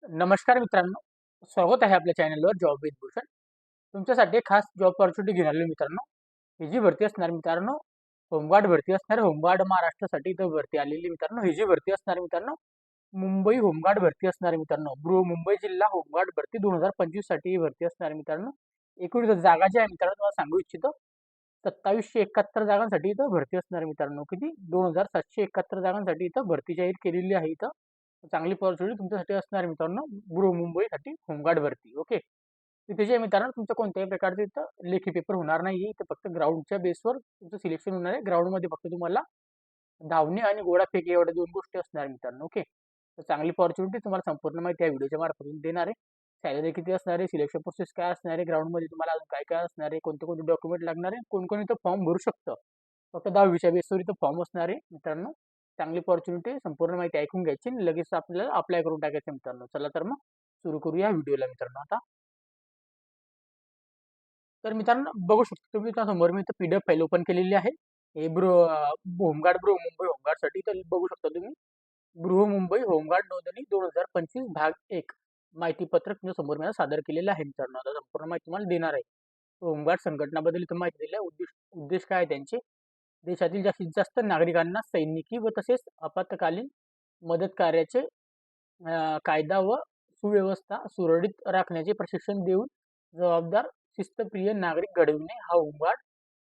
नमस्कार मित्रांनो, स्वागत आहे आपल्या चॅनलवर जॉब विथ भूषण. तुमच्यासाठी एक खास जॉब ऑपॉर्च्युनिटी घेऊन आलेलो मित्रांनो. ही जी भरती असणार मित्रांनो, होमगार्ड भरती असणार. होमगार्ड महाराष्ट्रासाठी इथं भरती आलेली मित्रांनो. ही जी भरती असणार मित्रांनो, मुंबई होमगार्ड भरती असणार मित्रांनो. मुंबई जिल्हा होमगार्ड भरती 2025 साठी ही भरती असणार मित्रांनो. एकूण जागा जी आहे मित्रांनो तुम्हाला सांगू इच्छितो, 2771 जागांसाठी इथं भरती असणार मित्रांनो. किती? 2771 जागांसाठी इथं भरती जाहीर केलेली आहे इथं. चांगली ऑपॉर्च्युनिटी तुमच्यासाठी असणार मित्रांनो. मुंबईसाठी होमगार्ड भरती. ओके. तिथे जे मित्रांनो तुमचं कोणत्याही प्रकारचं इथं लेखी पेपर होणार नाही. इथं फक्त ग्राउंडच्या बेसवर तुमचं सिलेक्शन होणार आहे. ग्राउंडमध्ये फक्त तुम्हाला धावणे आणि गोळाफेक एवढ्या दोन गोष्टी असणार मित्रांनो. ओके. तर चांगली ऑपॉर्च्युनिटी तुम्हाला संपूर्ण माहिती या व्हिडिओच्या मार्फतून देणार आहे. सॅलरी किती असणार आहे, सिलेक्शन प्रोसेस काय असणार आहे, ग्राउंडमध्ये तुम्हाला अजून काय काय असणार आहे, कोणते कोणते डॉक्युमेंट लागणार आहे, कोण कोण इथं फॉर्म भरू शकतं. फक्त 10वीच्या बेसवर इथं फॉर्म असणार आहे मित्रांनो. चांगली ऑपॉर्च्युनिटी, संपूर्ण माहिती ऐकून घ्यायची आणि लगेच आपल्याला अप्लाय करून टाकायचं मित्रांनो. चला तर मग सुरू करूया व्हिडिओला मित्रांनो. आता तर मित्रांनो बघू शकतो तुम्ही समोर मी इथं पीडीएफ फाईल ओपन केलेली आहे. हे होमगार्ड मुंबई होमगार्डसाठी तर बघू शकता तुम्ही. मुंबई होमगार्ड नोंदणी 2025 भाग 1 माहिती पत्रक तुमच्या समोर मी सादर केलेलं आहे मित्रांनो. आता संपूर्ण माहिती तुम्हाला देणार आहे. होमगार्ड संघटनाबद्दल इथं माहिती दिली आहे. उद्देश काय आहे त्यांचे? देशातील जास्तीत जास्त नागरिकांना सैनिकी व तसेच आपत्कालीन मदत कार्याचे कायदा व सुव्यवस्था सुरळीत राखण्याचे प्रशिक्षण देऊन जबाबदार शिस्तप्रिय नागरिक घडविणे हा होमगार्ड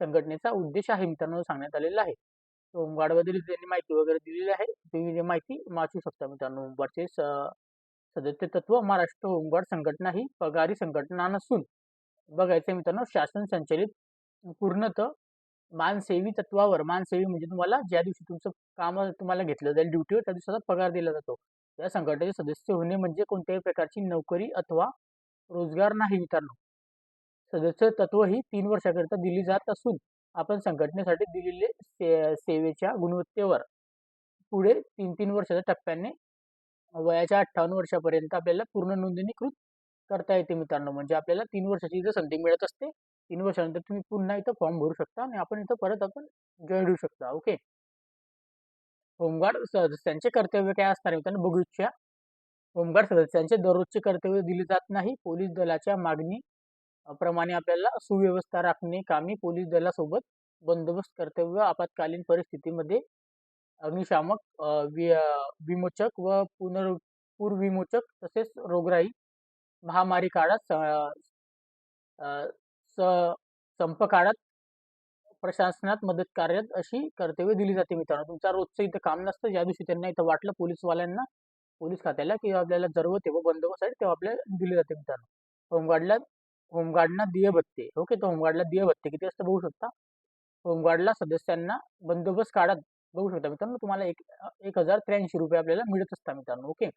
संघटनेचा उद्देश आहे मित्रांनो सांगण्यात आलेला आहे. होमगार्डबद्दल त्यांनी माहिती वगैरे दिलेली आहे. तुम्ही जी माहिती वाचू शकता मित्रांनो. होमगार्डचे सदस्य तत्व महाराष्ट्र होमगार्ड संघटना ही पगारी संघटना नसून बघायचं मित्रांनो शासन संचलित पूर्णतः मानसेवी तत्वावर. मानसेवी म्हणजे तुम्हाला ज्या दिवशी तुमचं काम तुम्हाला घेतलं जाईल ड्युटीवर त्या दिवसाचा पगार दिला जातो. या संघटनेचे सदस्य होणे म्हणजे कोणत्याही प्रकारची नोकरी अथवा रोजगार नाही मित्रांनो. सदस्य तत्व ही 3 वर्षाकरिता दिली जात असून आपण संघटनेसाठी दिलेले सेवेच्या गुणवत्तेवर पुढे 3-3 वर्षाच्या टप्प्याने वयाच्या 58 वर्षापर्यंत आपल्याला पूर्ण नोंदणीकृत करता येते मित्रांनो. म्हणजे आपल्याला 3 वर्षाची इथं संधी मिळत असते. 3 वर्षानंतर तुम्ही पुन्हा इथं फॉर्म भरू शकता आणि आपण इथं परत जॉईन होऊ शकता. ओके. होमगार्ड सदस्यांचे कर्तव्य काय असणार मित्रांनो बघू इच्छा. होमगार्ड सदस्यांचे दररोजचे कर्तव्य दिले जात नाही. पोलीस दलाच्या मागणी प्रमाणे आपल्याला सुव्यवस्था राखणे कामी पोलीस दलासोबत बंदोबस्त कर्तव्य आपत्कालीन परिस्थितीमध्ये अग्निशामक विमोचक व पूर्वविमोचक तसेच रोगराई महामारी काळात अ, स- संप काळात प्रशासनात मदत कार्यात अशी कर्तव्य दिली जाते मित्रांनो. तुमचा रोजचं इथं काम नसतं. ज्या दिवशी त्यांना इथं वाटलं पोलीसवाल्यांना, पोलीस खात्याला की आपल्याला जरूरत आहे व बंदोबस्त आहे तेव्हा आपल्याला दिले जाते मित्रांनो. होमगार्डला होमगार्डना देय भत्ते. ओके. तर होमगार्डला देय भत्ते किती असतं बघू शकता. होमगार्डला सदस्यांना बंदोबस्त काळात बघू शकता मित्रांनो तुम्हाला 1083 रुपये आपल्याला मिळत असतात मित्रांनो. ओके.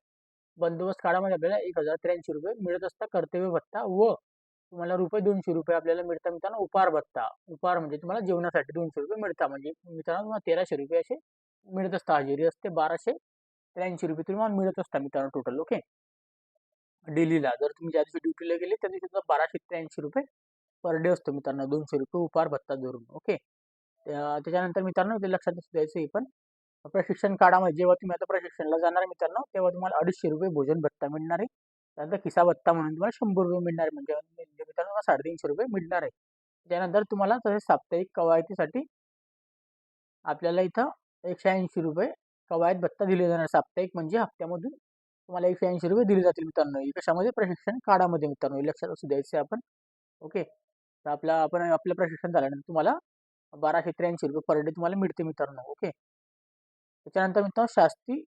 बंदोबस्त काळामध्ये आपल्याला 1083 रुपये मिळत असतात कर्तव्य भत्ता व तुम्हाला ₹200 आपल्याला मिळतात मित्रांनो उपहार भत्ता. उपहार म्हणजे तुम्हाला जेवणासाठी ₹200 मिळतात. म्हणजे मित्रांनो तुम्हाला ₹1300 असे मिळत असतात. हजेरी असते ₹1283 तुम्हाला मिळत असतात मित्रांनो टोटल. ओके. डेलीला जर तुम्ही ज्या दिवशी ड्युटीला गेले त्या दिवशी तुम्हाला ₹1283 पर डे असतो मित्रांनो. ₹200 उपहार भत्ता धरून. ओके. त्याच्यानंतर मित्रांनो ते लक्षात द्यायचं आहे पण प्रशिक्षण काळामध्ये जेव्हा तुम्ही आता प्रशिक्षणाला जाणार मित्रांनो तेव्हा तुम्हाला ₹250 भोजन भत्ता मिळणार आहे. त्यानंतर खिसा भत्ता म्हणून तुम्हाला ₹100 मिळणार आहे. म्हणजे मित्रांनो तुम्हाला ₹350 मिळणार आहे. त्यानंतर तुम्हाला तसेच साप्ताहिक कवायतीसाठी आपल्याला इथं ₹180 कवायत भत्ता दिले जाणार. साप्ताहिक म्हणजे हप्त्यामधून तुम्हाला ₹180 दिले जातील मित्रांनो. हे कशामध्ये? प्रशिक्षण काळामध्ये मित्रांनो. हे लक्षात असू द्यायचं आपण. ओके. तर आपलं प्रशिक्षण झाल्यानंतर तुम्हाला ₹1283 पर डे तुम्हाला मिळते मित्रांनो. ओके. त्याच्यानंतर मित्रांनो शास्ती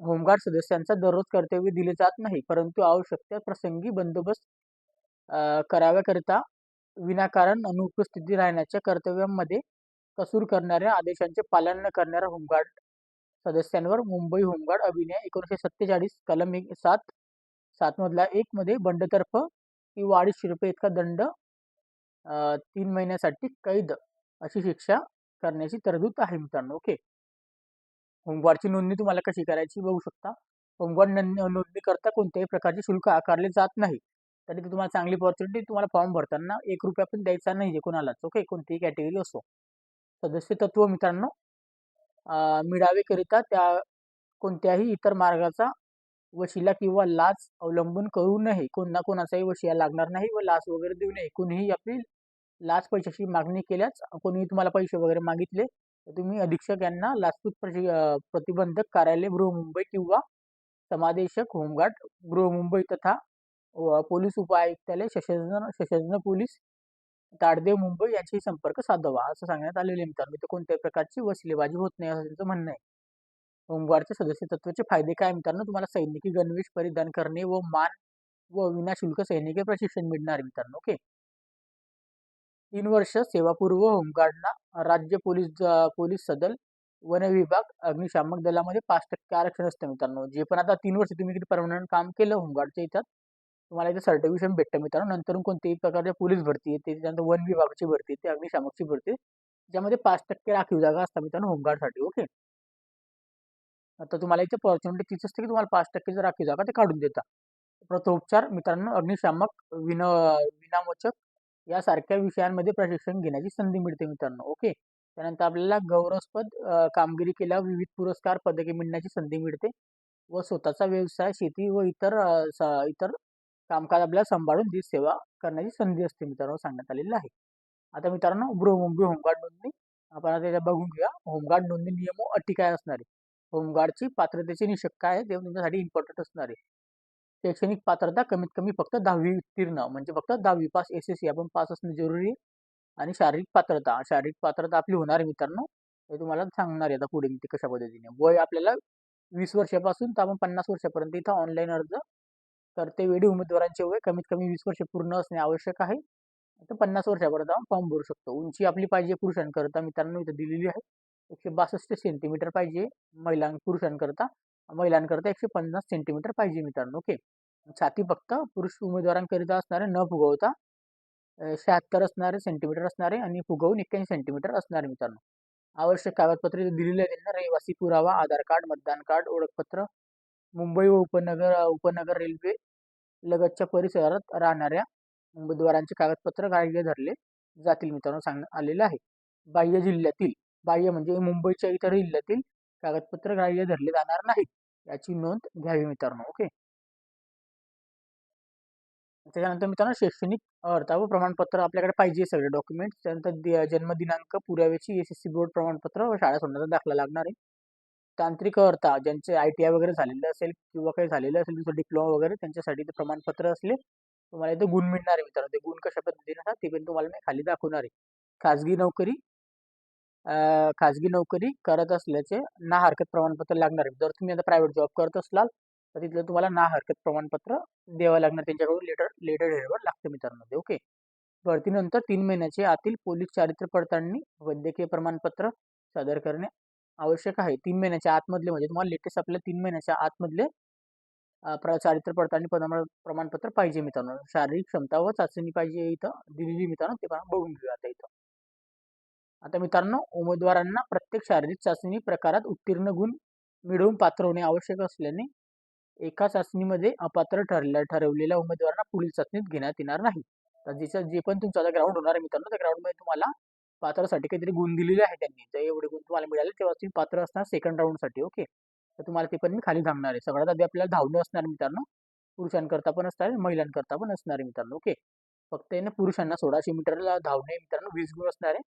होमगार्ड सदस्यांचा दररोज कर्तव्य दिले जात नाही. परंतु आवश्यकता प्रसंगी बंदोबस्त कराव्याकरिता विनाकारण अनुपस्थिती राहण्याच्या कर्तव्यामध्ये कसूर करणाऱ्या आदेशांचे पालन न करणाऱ्या होमगार्ड सदस्यांवर मुंबई होमगार्ड अधिनियम 1947 कलम 7 मधला 1 मध्ये बंडतर्फ किंवा ₹250 इतका दंड 3 महिन्यासाठी कैद अशी शिक्षा करण्याची तरतूद आहे मित्रांनो. ओके. होमगार्डची नोंदणी तुम्हाला कशी करायची बघू शकता. होमगार्ड नोंदणी करता कोणत्याही प्रकारचे शुल्क आकारले जात नाही. तरी ते तुम्हाला चांगली ऑपॉर्च्युनिटी तुम्हाला फॉर्म भरताना ₹1 पण द्यायचा नाही कोणालाच. ओके. कोणतीही कॅटेगरी असो. सदस्य तत्व मित्रांनो मिळावेकरिता त्या कोणत्याही इतर मार्गाचा वशिला किंवा लाच अवलंबून करू नये. कोणा कोणाचाही वशिला लागणार नाही व लाच वगैरे देऊ नये. कोणीही आपली लाच पैशाची मागणी केल्यास, कोणीही तुम्हाला पैसे वगैरे मागितले तर तुम्ही अधीक्षक यांना लाचलूच प्रतिबंधक कार्यालय बृहन्मुंबई किंवा समादेशक होमगार्ड बृहन्मुंबई तथा पोलीस उपायुक्तालय सशस्त्र पोलीस ताडदेव मुंबई यांच्याशी संपर्क साधावा असं सांगण्यात आलेले आहे मित्रांनो. इथे कोणत्याही प्रकारची वशिलेबाजी होत नाही असं त्यांचं म्हणणं आहे. होमगार्डचे सदस्यत्वाचे फायदे काय मित्रांनो? तुम्हाला सैनिकी गणवेश परिधान करणे व मान व विनाशुल्क सैनिकी प्रशिक्षण मिळणार आहे मित्रांनो. ओके. 3 वर्ष सेवापूर्व होमगार्डना राज्य पोलीस सदल, वन विभाग, अग्निशामक दलामध्ये 5% आरक्षण असतं मित्रांनो. जे पण आता 3 वर्ष तुम्ही किती परमनंट काम केलं होमगार्डच्या इथं, तुम्हाला इथे सर्टिफिकेशन भेटतं मित्रांनो. नंतर कोणत्याही प्रकारच्या पोलीस भरती येते, त्याच्यानंतर वन विभागाची भरती येते, अग्निशामकची भरती येते. ज्यामध्ये 5% राखीव जागा असतात मित्रांनो होमगार्डसाठी. ओके. आता तुम्हाला इथे ऑपॉर्च्युनिटी तीच असते की तुम्हाला 5% राखीव जागा ते काढून देतात. प्रथमोपचार मित्रांनो, अग्निशामक, विनामोचक यासारख्या विषयांमध्ये प्रशिक्षण घेण्याची संधी मिळते मित्रांनो. ओके. त्यानंतर आपल्याला गौरवास्पद कामगिरी केल्यावर विविध पुरस्कार, पदके मिळण्याची संधी मिळते व स्वतःचा व्यवसाय, शेती व इतर कामकाज आपल्याला सांभाळून देश सेवा करण्याची संधी असते मित्रांनो सांगण्यात आलेलं आहे. आता मित्रांनो, बृहन्मुंबई होमगार्ड नोंदणी आपण आता त्याच्या बघून घेऊया. होमगार्ड नोंदणी नियम व अटी काय असणार आहे? होमगार्डची पात्रतेचे निकष काय आहे ते तुमच्यासाठी इम्पॉर्टंट असणार आहे. शैक्षणिक पात्रता कमीत कमी फक्त 10वी उत्तीर्ण, म्हणजे फक्त 10वी पास, SSC आपण पास असणं जरुरी आहे. आणि शारीरिक पात्रता आपली होणार आहे मित्रांनो. हे तुम्हाला सांगणार आहे आता पुढे मी ते कशा पद्धतीने. वय आपल्याला 20 वर्षापासून तर आपण 50 वर्षापर्यंत इथं ऑनलाईन अर्ज करते वेळी उमेदवारांचे वय कमीत कमी 20 वर्ष पूर्ण असणे आवश्यक आहे. तर 50 वर्षापर्यंत आपण फॉर्म भरू शकतो. उंची आपली पाहिजे पुरुषांकरता मित्रांनो इथं दिलेली आहे 162 सेंटीमीटर पाहिजे. पुरुषांकरता, महिलांकरता 150 सेंटीमीटर पाहिजे मित्रांनो. ओके. छाती फक्त पुरुष उमेदवारांकरिता असणारे न फुगवता 76 असणारे सेंटीमीटर असणारे आणि फुगवून 81 सेंटीमीटर असणारे मित्रांनो. आवश्यक कागदपत्रे दिलेली आहेत त्यांना: रहिवासी पुरावा, आधार कार्ड, मतदान कार्ड, ओळखपत्र. मुंबई व उपनगर रेल्वे लगतच्या परिसरात राहणाऱ्या उमेदवारांचे कागदपत्र ग्राह्य धरले जातील मित्रांनो सांगण्यात आलेलं आहे. बाह्य जिल्ह्यातील, बाह्य म्हणजे मुंबईच्या इतर जिल्ह्यातील कागदपत्र ग्राह्य धरले जाणार नाहीत याची नोंद घ्यावी मित्रांनो. ओके. त्याच्यानंतर मित्रांनो, शैक्षणिक अर्हता व प्रमाणपत्र आपल्याकडे पाहिजे सगळे डॉक्युमेंट्स. त्यानंतर जन्मदिनांक, पुराव्याची SSC बोर्ड प्रमाणपत्र व शाळा सोडण्याचा दाखला लागणार आहे. तांत्रिक अर्हता, ज्यांचे ITI वगैरे झालेलं असेल किंवा काही झालेलं असेल तुमचं डिप्लोमा वगैरे, त्यांच्यासाठी ते प्रमाणपत्र असले तुम्हाला इथे गुण मिळणार आहे मित्रांनो. ते गुण कशा पद्धतीने असतात ते पण तुम्हाला मी खाली दाखवणार आहे. खाजगी नोकरी खाजगी नोकरी करत असल्याचे ना हरकत प्रमाणपत्र लागणार आहे. जर तुम्ही आता प्रायव्हेट जॉब करत असाल तर तिथलं तुम्हाला ना हरकत प्रमाणपत्र द्यावं लागणार, त्यांच्याकडून लेटर लेटर हेडवर लागतं मित्रांनो ते. ओके. भरतीनंतर 3 महिन्याच्या आतील पोलीस चारित्र्य पडताळणी वैद्यकीय प्रमाणपत्र सादर करणे आवश्यक आहे. 3 महिन्याच्या आतमधले, म्हणजे तुम्हाला लेटेस्ट आपल्या 3 महिन्याच्या आतमधले चारित्र्य पडताळणी प्रमाणपत्र पाहिजे मित्रांनो. शारीरिक क्षमता व चाचणी पाहिजे इथं दिलेली मित्रांनो, ते पण बघून घेऊया आता इथं. आता मित्रांनो, उमेदवारांना प्रत्येक शारीरिक चाचणी प्रकारात उत्तीर्ण गुण मिळवून पात्र होणे आवश्यक असल्याने एका चाचणीमध्ये अपात्र ठरवलेल्या उमेदवारांना पुढील चाचणीत घेण्यात येणार नाही. तर जे पण तुमचा आता ग्राउंड होणार आहे मित्रांनो, त्या ग्राउंडमध्ये तुम्हाला पात्रसाठी काहीतरी गुण दिलेले आहे त्यांनी. तर एवढे गुण तुम्हाला मिळाले तेव्हा तुम्ही पात्र असणार सेकंड राऊंडसाठी. ओके. तर तुम्हाला ते पण मी खाली सांगणार आहे. सगळ्यात आधी आपल्याला धावणं असणार मित्रांनो. पुरुषांकरता पण असणार आहे, महिलांकरता पण असणार आहे मित्रांनो. ओके. फक्त आहे ना, पुरुषांना 1600 मीटरला धावणे मित्रांनो 20 गुण असणार आहे.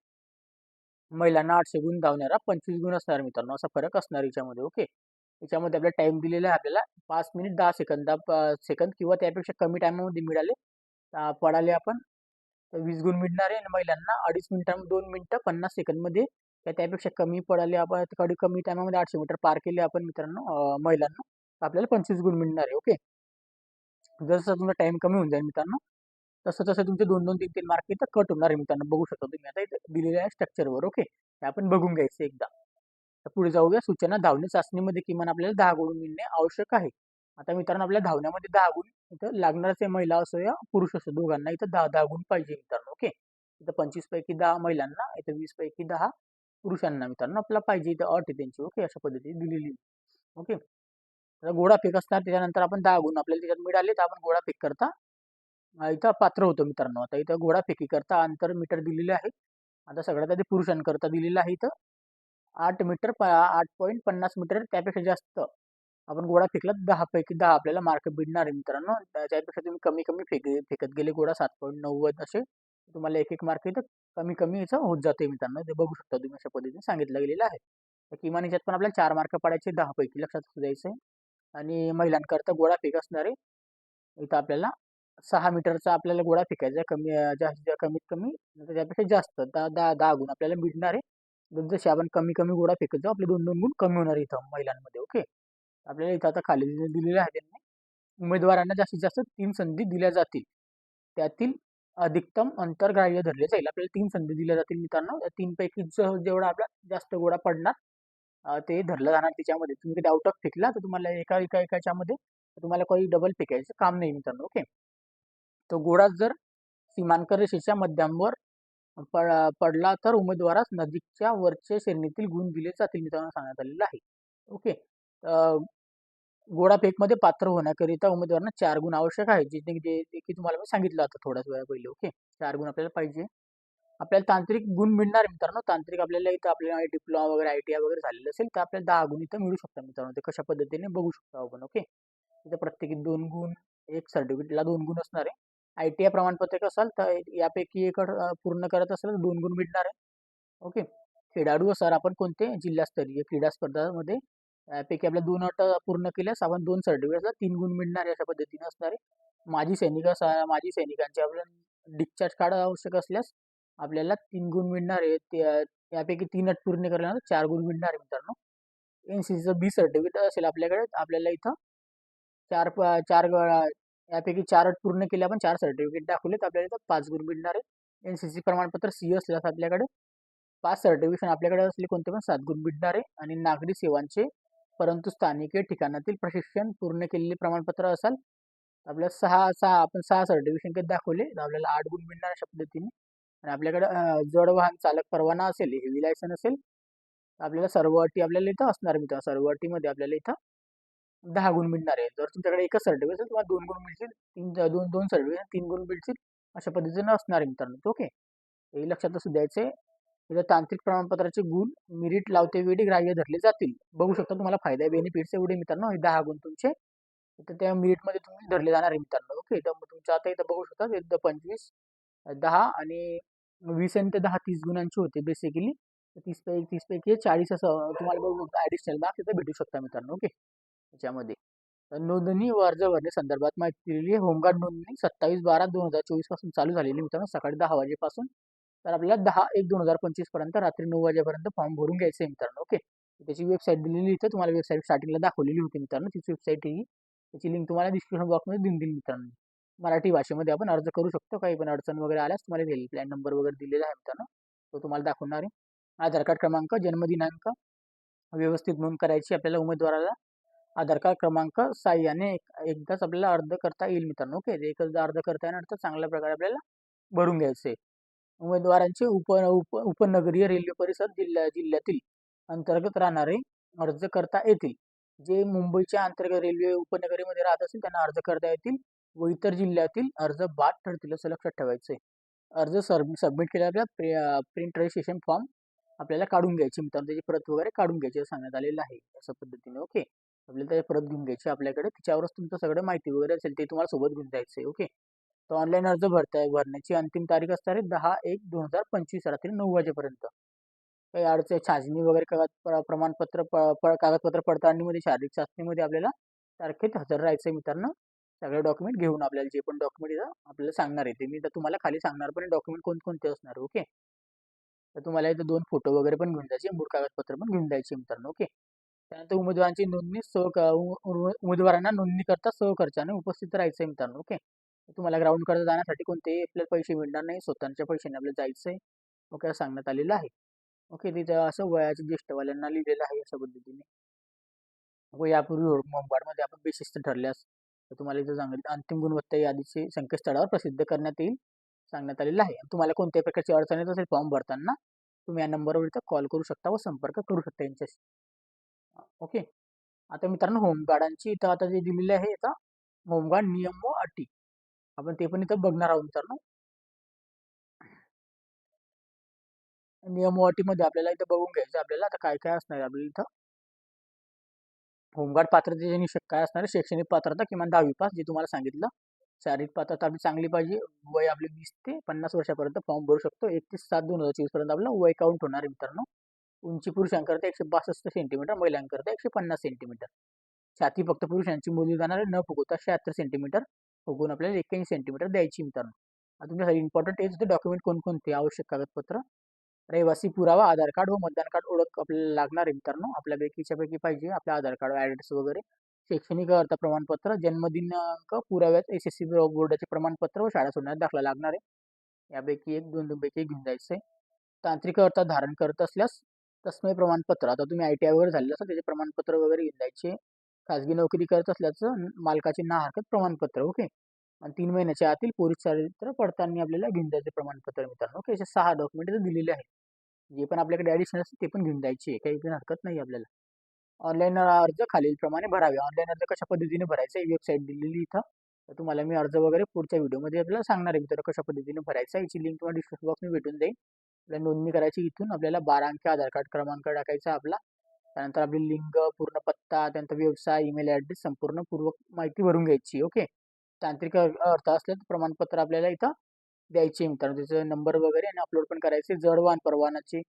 महिलांना 800 गुण धावणारा 25 गुण असणार मित्रांनो. असा फरक असणार याच्यामध्ये. ओके. याच्यामध्ये आपला टाइम दिलेला आहे आपल्याला 5 मिनिट 10 सेकंद किंवा त्यापेक्षा कमी टायमामध्ये मिळाले पडाले आपण तर 20 गुण मिळणार आहे. आणि महिलांना 2.5 मिनिटं 2 मिनिटं 50 सेकंदमध्ये त्यापेक्षा कमी पडाले आपण कमी टायमामध्ये 800 मीटर पार केले आपण मित्रांनो महिलांना, आपल्याला 25 गुण मिळणार आहे. ओके. जसं तुमचा टाइम कमी होऊन जाईल मित्रांनो, तसं तसं तुमचे 2-2, 3-3 मार्क इथं कट होणार आहे मित्रांनो. बघू शकता तुम्ही आता इथं दिलेल्या आहे स्ट्रक्चरवर. ओके. हे आपण बघून घ्यायचं एकदा. तर पुढे जाऊया. सूचना: धावणे चाचणीमध्ये किमान आपल्याला 10 गुण मिळणे आवश्यक आहे. आता मित्रांनो, आपल्या धावण्यामध्ये 10 गुण इथं लागणारच आहे. महिला असो या पुरुष असो, दोघांना इथं 10-10 गुण पाहिजे मित्रांनो. ओके. इथं 25 पैकी 10 महिलांना, इथं 20 पैकी 10 पुरुषांना मित्रांनो आपल्याला पाहिजे. इथं अट आहे त्यांची. ओके. अशा पद्धतीने दिलेली. ओके. आता घोडा फेक असणार, त्याच्यानंतर आपण 10 गुण आपल्याला त्याच्यात मिळाले तर आपण घोडा फेक करता इथं पात्र होतो मित्रांनो. आता इथं घोडा फेकी करता अंतर मीटर दिलेले आहे. आता सगळ्यात आधी पुरुषांकरता दिलेलं आहे इथं 8 मीटर 8.50 मीटर त्यापेक्षा जास्त आपण गोळा फेकला 10 पैकी 10 आपल्याला मार्क भेटणार आहे मित्रांनो. त्याच्यापेक्षा तुम्ही कमी कमी फेकत गेले गोळा 7.90 असे तुम्हाला एक एक मार्क इथं कमी कमी याचं होत जाते मित्रांनो. ते बघू शकता तुम्ही अशा पद्धतीने सांगितलं गेलेलं आहे. तर किमान याच्यात पण आपल्याला 4 मार्क पडायचे 10 पैकी लक्षात असू द्यायचं आहे. आणि महिलांकरता गोळा फेक असणार आहे. इथं आपल्याला 6 मीटरचा आपल्याला गोळा फेकायचा आहे. जास्त कमीत कमी त्याच्यापेक्षा जास्त 10 गुण आपल्याला मिळणार आहे. जसे आपण कमी कमी गोळा फेकत जाऊ आपले 2-2 गुण कमी होणार आहे इथं महिलांमध्ये. ओके. आपल्याला इथं आता खाली दिलेलं आहे त्यांनी उमेदवारांना जास्तीत जास्त 3 संधी दिल्या जातील. त्यातील अधिकतम अंतर ग्राह्य धरले जाईल. आपल्याला 3 संधी दिल्या जातील मित्रांनो. त्या 3 पैकी जेवढा आपला जास्त गोळा पडणार ते धरलं जाणार त्याच्यामध्ये. तुम्ही कधी आउट ऑफ फेकला तर तुम्हाला एकाच्यामध्ये तुम्हाला काही डबल फेकायचं काम नाही मित्रांनो. ओके. तो गोळा जर सीमांकन रेषेच्या मध्यांवर पडला तर उमेदवारास नजीकच्या वरच्या श्रेणीतील गुण दिले जातील मित्रांनो सांगण्यात आलेलं आहे. ओके. गोळाफेकमध्ये पात्र होण्याकरिता उमेदवारांना 4 गुण आवश्यक आहे. जे की तुम्हाला मी सांगितलं आता थोड्याच वेळा पहिले. ओके. 4 गुण आपल्याला पाहिजे. आपल्याला तांत्रिक गुण मिळणार आहे मित्रांनो. तांत्रिक आपल्याला इथं आपल्याला डिप्लोमा वगैरे ITI वगैरे झालेलं असेल तर आपल्याला 10 गुण इथं मिळू शकतात मित्रांनो. ते कशा पद्धतीने बघू शकतो आपण. ओके. इथं प्रत्येकी 2 गुण, एक सर्टिफिकेटला 2 गुण असणार आहे. ITI प्रमाणपत्र असाल तर यापैकी एक पूर्ण करत असेल तर 2 गुण मिळणार आहे. ओके. खेळाडू असाल आपण कोणते जिल्हास्तरीय क्रीडा स्पर्धामध्ये पैकी आपल्या 2 अट पूर्ण केल्यास आपण 2 सर्टिफिकेटला 3 गुण मिळणार आहे अशा पद्धतीने असणार आहे. माजी सैनिकांचे आपल्याला डिस्चार्ज कार्ड आवश्यक असल्यास आपल्याला 3 गुण मिळणार आहे. यापैकी 3 अट पूर्ण केल्यानंतर 4 गुण मिळणार आहे मित्रांनो. NCCचं बी सर्टिफिकेट असेल आपल्याकडे आपल्याला इथं 4 यापैकी 4 अट पूर्ण केल्या आपण 4 सर्टिफिकेट दाखवले तर आपल्याला इथं 5 गुण मिळणार आहे. NCC प्रमाणपत्र C असल्यास आपल्याकडे 5 सर्टिफिकेशन आपल्याकडे असले कोणते पण 7 गुण मिळणार आहे. आणि नागरी सेवांचे परंतु स्थानिक ठिकाणातील प्रशिक्षण पूर्ण केलेले प्रमाणपत्र असाल आपल्याला 6 सर्टिफिकेशन कधी दाखवले तर आपल्याला 8 गुण मिळणार अशा पद्धतीने. आणि आपल्याकडे जड वाहन चालक परवाना असेल हेवी लायसन असेल तर आपल्याला सर्व अटी आपल्याला इथं असणार मित्र. सर्व अटीमध्ये आपल्याला इथं 10 गुण मिळणार आहे. जर तुमच्याकडे एकच सर्टिफिकेट असेल तुम्हाला 2 गुण मिळतील. 2 सर्टिफिकेट 3 गुण मिळतील अशा पद्धतीने असणार आहे मित्रांनो. ओके. हे लक्षात असू द्यायचे. इथं तांत्रिक प्रमाणपत्राचे गुण मेरिट लावते वेळी ग्राह्य धरले जातील. बघू शकता तुम्हाला फायदा बेनिफिट्स एवढे मित्रांनो. हे 10 गुण तुमचे तर त्या मेरिटमध्ये तुम्ही धरले जाणार आहे मित्रांनो. ओके. तर तुमचं आता इथं बघू शकता एकदा 25, 10 आणि 20 आणि ते 10 30 गुणांची होते बेसिकली. 30 पैकी 40 असं तुम्हाला बघू ऍडिशनल मार्क्स इथं भेटू शकता मित्रांनो. ओके. त्याच्यामध्ये नोंदणी व अर्ज भरणे संदर्भात माहिती दिलेली आहे. होमगार्ड नोंदणी 27/12/2024 पासून चालू झालेली मित्रांनो सकाळी 10 वाजेपासून. तर आपल्याला 10/1/2025 पर्यंत रात्री 9 वाजेपर्यंत फॉर्म भरून घ्यायचं आहे मित्रांनो. ओके. त्याची वेबसाईट दिलेली इथं तुम्हाला वेबसाईट स्टार्टिंगला दाखवलेली होती मित्रांनो. तीच वेबसाईट ही त्याची लिंक तुम्हाला डिस्क्रिप्शन बॉक्समध्ये देऊन देईल मित्रांनो. मराठी भाषेमध्ये आपण अर्ज करू शकतो. काही पण अडचण वगैरे आल्यास तुम्हाला हेल्पलाईन नंबर वगैरे दिलेला आहे मित्रांनो. तो तुम्हाला दाखवणार आहे. आधार कार्ड क्रमांक, जन्मदिनांक व्यवस्थित नोंद करायची आपल्याला उमेदवाराला. आधार कार्ड क्रमांक साह्याने एकदाच आपल्याला अर्ज करता येईल मित्रांनो. ओके. एकदा अर्ज करता येणार तर चांगल्या प्रकारे आपल्याला भरून घ्यायचे. उमेदवारांचे उपनगरीय रेल्वे परिषद जिल्ह्यातील अंतर्गत राहणारे अर्ज करता येतील. जे मुंबईच्या अंतर्गत रेल्वे उपनगरीमध्ये राहत असतील त्यांना अर्ज करता येतील व इतर जिल्ह्यातील अर्ज बाद ठरतील असं लक्षात ठेवायचं आहे. अर्ज सबमिट केल्यावर प्रिंट रजिस्ट्रेशन फॉर्म आपल्याला काढून घ्यायची मित्रांनो. त्याची प्रत वगैरे काढून घ्यायची असं सांगण्यात आलेलं आहे अशा पद्धतीने. ओके. आपल्याला त्याची प्रत घेऊन घ्यायची आपल्याकडे. त्याच्यावरच तुमचं सगळं माहिती वगैरे असेल ते तुम्हाला सोबत घेऊन जायचं आहे. ओके. तर ऑनलाईन अर्ज भरण्याची अंतिम तारीख असणार आहे 10/1/2025 रात्री 9 वाजेपर्यंत. काही अडचण छाननी वगैरे कागदपत्र पडताळणीमध्ये शारीरिक चाचणीमध्ये आपल्याला तारखेत हजर राहायचं मित्रांनो. सगळे डॉक्युमेंट घेऊन आपल्याला जे पण डॉक्युमेंट आपल्याला सांगणार आहे ते मी तर तुम्हाला खाली सांगणार पण डॉक्युमेंट कोणकोणते असणार. ओके. तर तुम्हाला इथं 2 फोटो वगैरे पण घेऊन जायचे मूळ कागदपत्र पण घेऊन जायचे मित्रांनो. ओके. त्यानंतर उमेदवारांना नोंदणी करता सहखर्चाने उपस्थित राहायचं मित्रांनो. ओके. तुम्हाला ग्राउंड करता जाण्यासाठी कोणतेही आपल्याला पैसे मिळणार नाही. स्वतःच्या पैशाने आपल्याला जायचं आहे. ओके. असं सांगण्यात आलेलं आहे. ओके. तिथं असं वयाच्या ज्येष्ठवाल्यांना लिहिलेलं आहे अशा पद्धतीने. व यापूर्वी होमगार्डमध्ये आपण बेशिस्त ठरल्यास तर तुम्हाला इथं सांगितलं अंतिम गुणवत्ता यादीचे संकेतस्थळावर प्रसिद्ध करण्यात येईल सांगण्यात आलेलं आहे. तुम्हाला कोणत्याही प्रकारची अडचण येत असेल फॉर्म भरताना तुम्ही या नंबरवर इथं कॉल करू शकता व संपर्क करू शकता यांच्याशी. ओके. आता मित्रांनो होमगार्डांची इथं आता जे दिलेले आहे आता होमगार्ड नियम व अटी आपण ते पण इथं बघणार आहोत मित्रांनो. नियम व अटीमध्ये आपल्याला इथं बघून घ्यायचं आपल्याला आता काय काय असणार आहे आपल्याला इथं होमगार्ड पात्रतेचे निकष काय असणार आहे? शैक्षणिक पात्रता किमान 10वी पास, जे तुम्हाला सांगितलं. शारीरिक पात्रता आपली चांगली पाहिजे. वय आपले 20 ते 50 वर्षापर्यंत फॉर्म भरू शकतो. 31/7/2024 पर्यंत आपलं वय काउंट होणार आहे मित्रांनो. उंची पुरुषांकरता 162 सेंटीमीटर, महिलांकरता 150 सेंटीमीटर. छाती फक्त पुरुषांची मोजली जाणार आहे, न फुगवता 76 सेंटीमीटर, फुगवून आपल्याला 81 सेंटीमीटर द्यायची मित्रांनो. आता तुमच्यासाठी इम्पॉर्टंट एज डॉक्युमेंट कोणकोणते आवश्यक कागदपत्र? रहिवासी पुरावा, आधार कार्ड व मतदान कार्ड ओळख आपल्याला लागणार आहे मित्रांनो. आपल्यापैकी पाहिजे आपलं आधार कार्ड, ॲड्रेस वगैरे. शैक्षणिक अर्हता प्रमाणपत्र, जन्मदिनांक, पुराव्यात एस-एस-सी बोर्डाचे प्रमाणपत्र व शाळा सोडण्याचा दाखला लागणार आहे. यापैकी एक दोन पैकी घेऊन जायचं आहे. तांत्रिक अर्हता धारण करत असल्यास तस्मय प्रमाणपत्र, आता तुम्ही ITI वगैरे झालेलं असं त्याचे प्रमाणपत्र वगैरे घेऊन जायचे. खाजगी नोकरी करत असल्याचं मालकाचे ना हरकत प्रमाणपत्र, ओके. आणि 3 महिन्याच्या आतील पोलीस चारित्र्य पडताळणी आपल्याला घेऊन जायचे प्रमाणपत्र मित्रांनो, ओके. असे 6 डॉक्युमेंट दिलेले आहेत. जे पण आपल्याकडे ॲडिशनल असते ते पण घेऊन जायचे, काही पण हरकत नाही आपल्याला. ऑनलाईन अर्ज खालीलप्रमाणे भरावे. ऑनलाईन अर्ज कशा पद्धतीने भरायचा, ही वेबसाईट दिलेली इथं. तर तुम्हाला मी अर्ज वगैरे पुढच्या व्हिडिओमध्ये आपल्याला सांगणार आहे मित्रांनो कशा पद्धतीने भरायचा. याची लिंक तुम्हाला डिस्क्रिप्शन बॉक्समध्ये भेटून जाईल. आपल्याला नोंदणी करायची. इथून आपल्याला 12 अंकी आधार कार्ड क्रमांक टाकायचा आपला. त्यानंतर आपली लिंग, पूर्ण पत्ता, त्यानंतर व्यवसाय, ईमेल ॲड्रेस, संपूर्ण पूर्व माहिती भरून घ्यायची, ओके. तांत्रिक अर्थ असलं तर प्रमाणपत्र आपल्याला इथं द्यायचे मित्रांनो. त्याचा नंबर वगैरे आणि अपलोड पण करायचे. जड वाहन परवानाचे,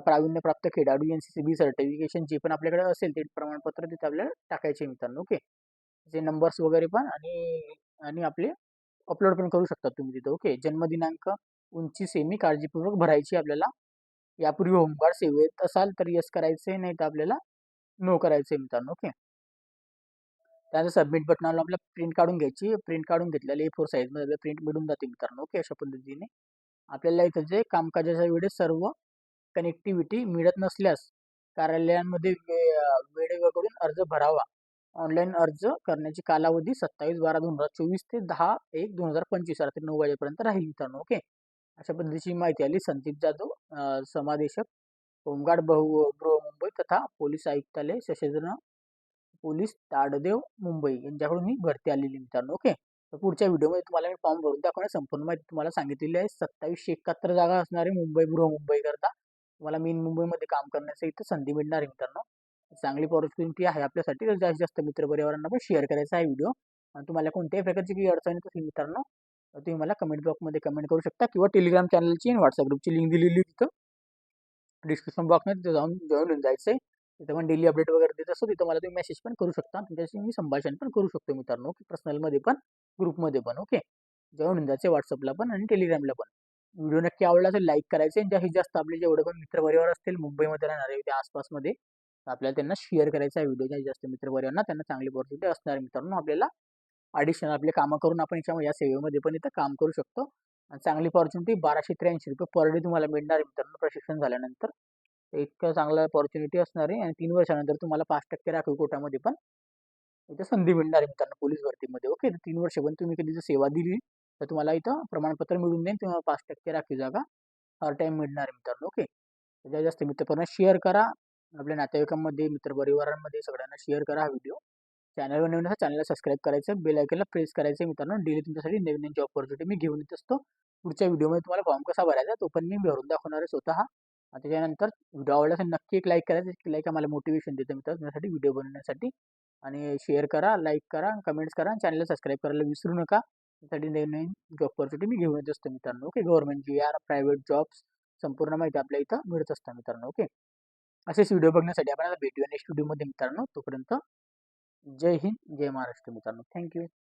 प्रावीण्यप्राप्त खेळाडू, NCCB सर्टिफिकेशन जे पण आपल्याकडे असेल ते प्रमाणपत्र तिथे आपल्याला टाकायचे मित्रांनो, ओके. जे नंबर्स वगैरे पण आणि आणि आपले अपलोड पण करू शकता तुम्ही तिथं, ओके. जन्मदिनांक, उंची सेमी काळजीपूर्वक भरायची आपल्याला. यापूर्वी होमगार्ड सेवेत असाल तर येस करायचे, नाही तर आपल्याला नो करायचे मित्रांनो, ओके. त्यानंतर सबमिट बटनाला आपल्याला प्रिंट काढून घ्यायची. प्रिंट काढून घेतलेली A4 साईजमध्ये आपल्याला प्रिंट मिळून जाते मित्रांनो, ओके. अशा पद्धतीने आपल्याला इथं जे कामकाजाच्या वेळेस सर्व कनेक्टिव्हिटी मिळत नसल्यास कार्यालयांमध्ये वेळेकडून अर्ज भरावा. ऑनलाईन अर्ज करण्याची कालावधी 27/12/2024 ते 10/1/2025 रात्री 9 वाजेपर्यंत राहील मित्रांनो, ओके. अशा पद्धतीची माहिती आली. संदीप जाधव, समादेशक, होमगार्ड बृहमुंबई तथा पोलीस आयुक्तालय, सशस्त्र पोलीस ताडदेव, मुंबई यांच्याकडून ही भरती आलेली मित्रांनो, ओके. तर पुढच्या व्हिडिओमध्ये तुम्हाला मी फॉर्म भरून दाखवणार, संपूर्ण माहिती तुम्हाला सांगितलेली आहे. 2771 जागा असणार आहे बृहमुंबई करता. तुम्हाला मेन मुंबईमध्ये काम करण्याचं इथं संधी मिळणार आहे मित्रांनो. चांगली ऑपॉर्च्युनिटी आहे आपल्यासाठी. तर जास्तीत जास्त मित्रपरिवारांना पण शेअर करायचा आहे व्हिडिओ. आणि तुम्हाला कोणत्याही प्रकारची काही अडचण येत असेल मित्रांनो, तर तुम्ही मला कमेंट बॉक्समध्ये कमेंट करू शकता, किंवा टेलिग्राम चॅनलची आणि व्हॉट्सअप ग्रुपची लिंक दिलेली तिथं डिस्क्रिप्शन बॉक्समध्ये, तिथं जाऊन जॉईन होऊन जायचं आहे. तिथं पण डेली अपडेट वगैरे देत असतो. तिथं मला तुम्ही मेसेज पण करू शकता. तुमच्याशी मी संभाषण पण करू शकतो मित्रांनो, ओके. पर्सनलमध्ये पण, ग्रुपमध्ये पण, ओके. जॉईन होऊन जायचं व्हॉट्सअपला पण आणि टेलिग्रामला पण. व्हिडिओ नक्की आवडला तर लाईक करायचे, आणि जास्तीत जास्त आपले जेवढे पण मित्रपरिवार असतील मुंबईमध्ये राहणारे, त्या आसपासमध्ये, आपल्याला त्यांना शेअर करायचा आहे व्हिडिओ. जास्तीत जास्त मित्रपरिवारांना त्यांना चांगली ऑपॉर्च्युनिटी असणार मित्रांनो. आपल्याला ॲडिशनल आपले कामं करून आपण या सेवेमध्ये पण इथं काम करू शकतो. आणि चांगली ऑपॉर्च्युनिटी ₹1283 पर डे तुम्हाला मिळणार आहे मित्रांनो प्रशिक्षण झाल्यानंतर. तर इतकं चांगलं ऑपॉर्च्युनिटी असणार आहे. आणि 3 वर्षानंतर तुम्हाला 5% राखीव कोटामध्ये पण इथं संधी मिळणार आहे मित्रांनो पोलीस भरतीमध्ये, ओके. तर 3 वर्ष पण तुम्ही कधी जर सेवा दिली तर तुम्हाला इथं प्रमाणपत्र मिळून जाईल. तुम्हाला 5% राखीव जागा हर टाईम मिळणार आहे मित्रांनो, ओके. जास्तीत जास्त मित्रपरिवारांना शेअर करा. आपल्या नातेवाईकांमध्ये, मित्रपरिवारांमध्ये सगळ्यांना शेअर करा हा व्हिडिओ. चॅनलवर नवीन असेल चॅनलला सबस्क्राईब करायचं, बेल आयकॉनला प्रेस करायचं मित्रांनो. डेली तुमच्यासाठी नवीन नवीन जॉब ऑपॉर्च्युनिटी मी घेऊन येत असतो. पुढच्या व्हिडिओमध्ये तुम्हाला फॉर्म कसा भरायचा तो पण मी भरून दाखवणार आहे स्वतः. आणि त्याच्यानंतर व्हिडिओ आवडला असेल नक्की एक लाईक करायचं. एक लाईक आम्हाला मोटिवेशन देतं मित्रांनो तुमच्यासाठी व्हिडिओ बनवण्यासाठी. आणि शेअर करा, लाईक करा, कमेंट्स करा, आणि चॅनलला सबस्क्राईब करायला विसरू नका. त्यासाठी नवीन नवीन जॉब ऑपॉर्च्युनिटी मी घेऊन येत असतो मित्रांनो, okay. Government GR, private jobs, संपूर्ण माहिती आपल्या इथं मिळत असतं मित्रांनो, ओके. असेच व्हिडिओ बघण्यासाठी आपण आता भेटूया नेक्स्ट व्हिडिओमध्ये मित्रांनो. तोपर्यंत जय हिंद, जय महाराष्ट्र मित्रांनो. थँक्यू.